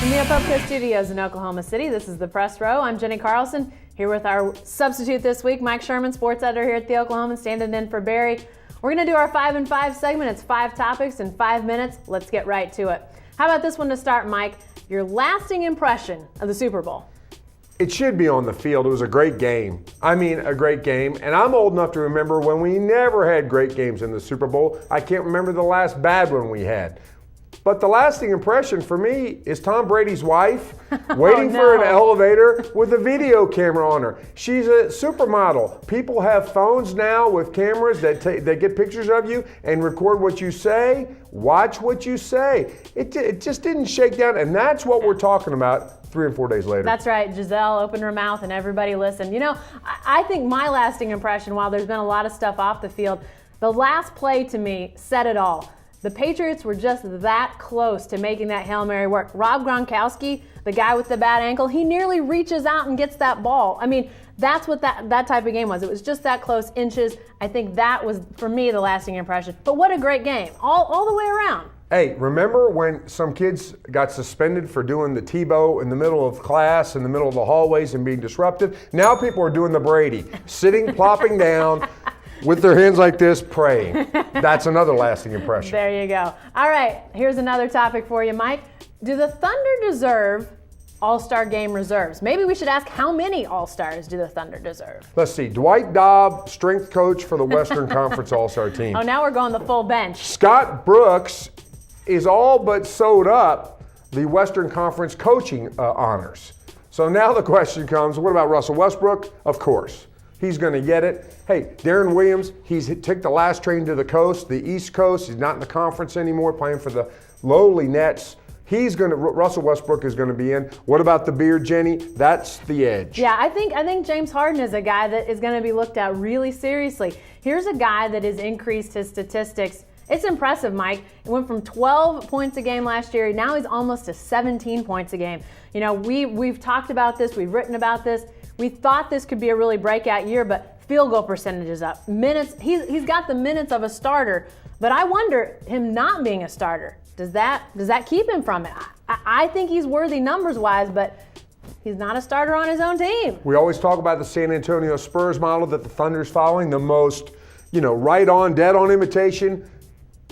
From the Perk Studios in Oklahoma City, this is the Press Row. I'm Jenny Carlson, here with our substitute this week, Mike Sherman, sports editor here at the Oklahoman, standing in for Barry. We're going to do our 5 and 5 segment. It's 5 topics in 5 minutes. Let's get right to it. How about this one to start, Mike? Your lasting impression of the Super Bowl. It should be on the field. It was a great game. I mean, a great game. And I'm old enough to remember when we never had great games in the Super Bowl. I can't remember the last bad one we had. But the lasting impression for me is Tom Brady's wife waiting for an elevator with a video camera on her. She's a supermodel. People have phones now with cameras that get pictures of you and record what you say, watch what you say. It just didn't shake down, and that's what we're talking about 3 and 4 days later. That's right. Giselle opened her mouth and everybody listened. You know, I think my lasting impression, while there's been a lot of stuff off the field, the last play to me said it all. The Patriots were just that close to making that Hail Mary work. Rob Gronkowski, the guy with the bad ankle, he nearly reaches out and gets that ball. I mean, that's what that type of game was. It was just that close, inches. I think that was, for me, the lasting impression. But what a great game, all the way around. Hey, remember when some kids got suspended for doing the Tebow in the middle of class, in the middle of the hallways and being disruptive? Now people are doing the Brady, sitting, plopping down, with their hands like this, praying. That's another lasting impression. There you go. All right, here's another topic for you, Mike. Do the Thunder deserve All-Star Game reserves? Maybe we should ask, how many All-Stars do the Thunder deserve? Let's see. Dwight Dobb, strength coach for the Western Conference All-Star team. Oh, now we're going the full bench. Scott Brooks is all but sewed up the Western Conference coaching honors. So now the question comes, what about Russell Westbrook? Of course. He's going to get it. Hey, Darren Williams, he's took the last train to the coast, the East Coast. He's not in the conference anymore, playing for the lowly Nets. Russell Westbrook is going to be in. What about the beard, Jenny? That's the edge. Yeah, I think James Harden is a guy that is going to be looked at really seriously. Here's a guy that has increased his statistics. It's impressive, Mike. It went from 12 points a game last year. Now he's almost to 17 points a game. You know, we've talked about this. We've written about this. We thought this could be a really breakout year, but field goal percentage is up. Minutes, he's got the minutes of a starter, but I wonder, him not being a starter, does that keep him from it? I think he's worthy numbers-wise, but he's not a starter on his own team. We always talk about the San Antonio Spurs model that the Thunder's following, the most, right on, dead on imitation.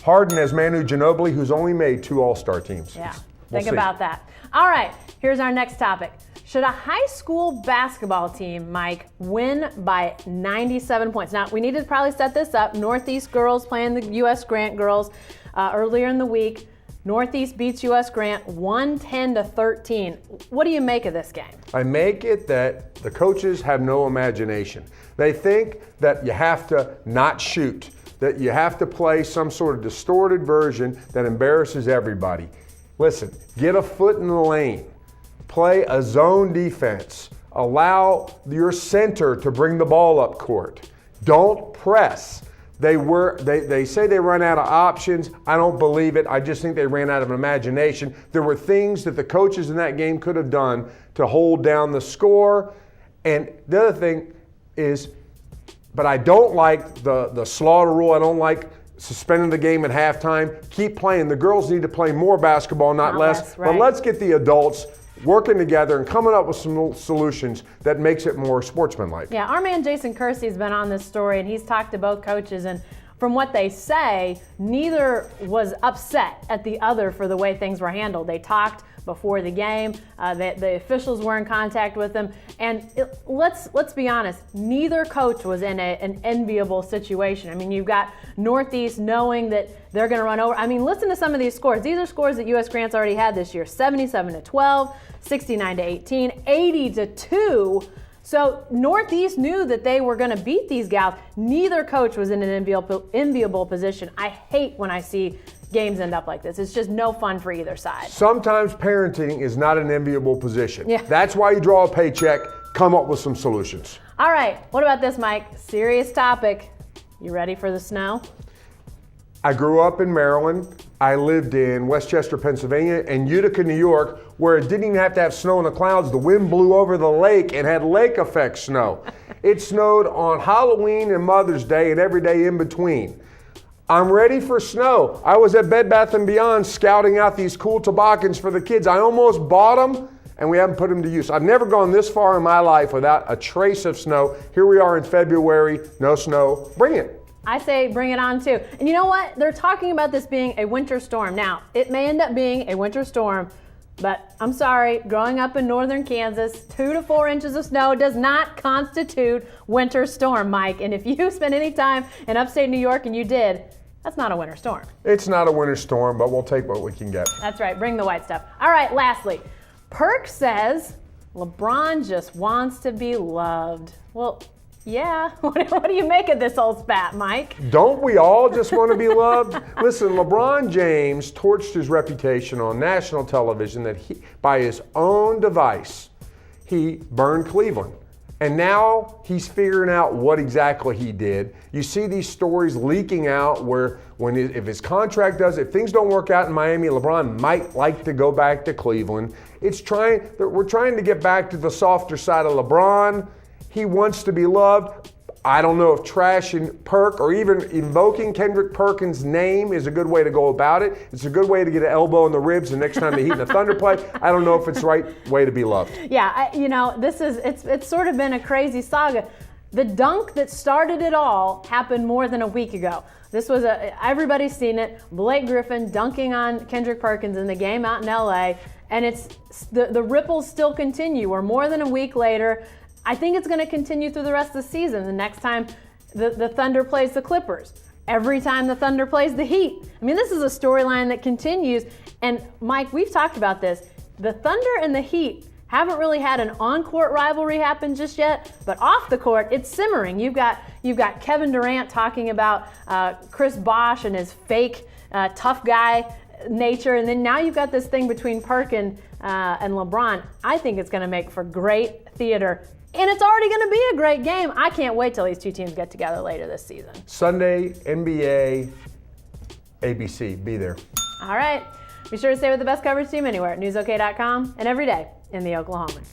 Harden as Manu Ginobili, who's only made 2 All-Star teams. Yeah, think about that. All right, here's our next topic. Should a high school basketball team, Mike, win by 97 points? Now, we need to probably set this up. Northeast girls playing the U.S. Grant girls earlier in the week. Northeast beats U.S. Grant 110-13. What do you make of this game? I make it that the coaches have no imagination. They think that you have to not shoot, that you have to play some sort of distorted version that embarrasses everybody. Listen, get a foot in the lane. Play a zone defense. Allow your center to bring the ball up court. Don't press. They say they run out of options. I don't believe it. I just think they ran out of imagination. There were things that the coaches in that game could have done to hold down the score. And the other thing is, but I don't like the slaughter rule. I don't like suspending the game at halftime. Keep playing. The girls need to play more basketball, not less. Right. But let's get the adults working together and coming up with some solutions that makes it more sportsmanlike. Yeah, our man Jason Kersey's been on this story, and he's talked to both coaches, and from what they say, neither was upset at the other for the way things were handled. They talked before the game. The officials were in contact with them, and let's be honest, neither coach was in an enviable situation. I mean, you've got Northeast knowing that they're going to run over. I mean, listen to some of these scores. These are scores that U.S. Grant's already had this year: 77-12, 69-18, 80-2. So Northeast knew that they were going to beat these gals. Neither coach was in an enviable position. I hate when I see games end up like this. It's just no fun for either side. Sometimes parenting is not an enviable position. Yeah. That's why you draw a paycheck. Come up with some solutions. All right, what about this, Mike? Serious topic. You ready for the snow? I grew up in Maryland. I lived in Westchester, Pennsylvania, and Utica, New York, where it didn't even have to have snow in the clouds. The wind blew over the lake and had lake effect snow. It snowed on Halloween and Mother's Day and every day in between. I'm ready for snow. I was at Bed Bath & Beyond scouting out these cool toboggans for the kids. I almost bought them, and we haven't put them to use. I've never gone this far in my life without a trace of snow. Here we are in February, no snow. Bring it. I say bring it on too. And you know what? They're talking about this being a winter storm. Now, it may end up being a winter storm, but I'm sorry, growing up in northern Kansas, 2 to 4 inches of snow does not constitute winter storm, Mike. And if you spend any time in upstate New York, and you did, that's not a winter storm. It's not a winter storm, but we'll take what we can get. That's right, bring the white stuff. All right, lastly, Perk says LeBron just wants to be loved. Well, yeah, what do you make of this old spat, Mike? Don't we all just want to be loved? Listen, LeBron James torched his reputation on national television that by his own device, he burned Cleveland. And now he's figuring out what exactly he did. You see these stories leaking out where if his contract if things don't work out in Miami, LeBron might like to go back to Cleveland. We're trying to get back to the softer side of LeBron. He wants to be loved. I don't know if trashing Perk or even invoking Kendrick Perkins' name is a good way to go about it. It's a good way to get an elbow in the ribs the next time the Heat and the Thunder play. I don't know if it's the right way to be loved. Yeah, it's sort of been a crazy saga. The dunk that started it all happened more than a week ago. This was everybody's seen it. Blake Griffin dunking on Kendrick Perkins in the game out in LA, and the ripples still continue. We're more than a week later. I think it's going to continue through the rest of the season. The next time the Thunder plays the Clippers, every time the Thunder plays the Heat. I mean, this is a storyline that continues. And Mike, we've talked about this. The Thunder and the Heat haven't really had an on-court rivalry happen just yet, but off the court, it's simmering. You've got Kevin Durant talking about Chris Bosh and his fake tough guy nature, and then now you've got this thing between Perk and LeBron. I think it's going to make for great theater. And it's already going to be a great game. I can't wait till these two teams get together later this season. Sunday, NBA, ABC. Be there. All right. Be sure to stay with the best coverage team anywhere at newsok.com and every day in the Oklahoman.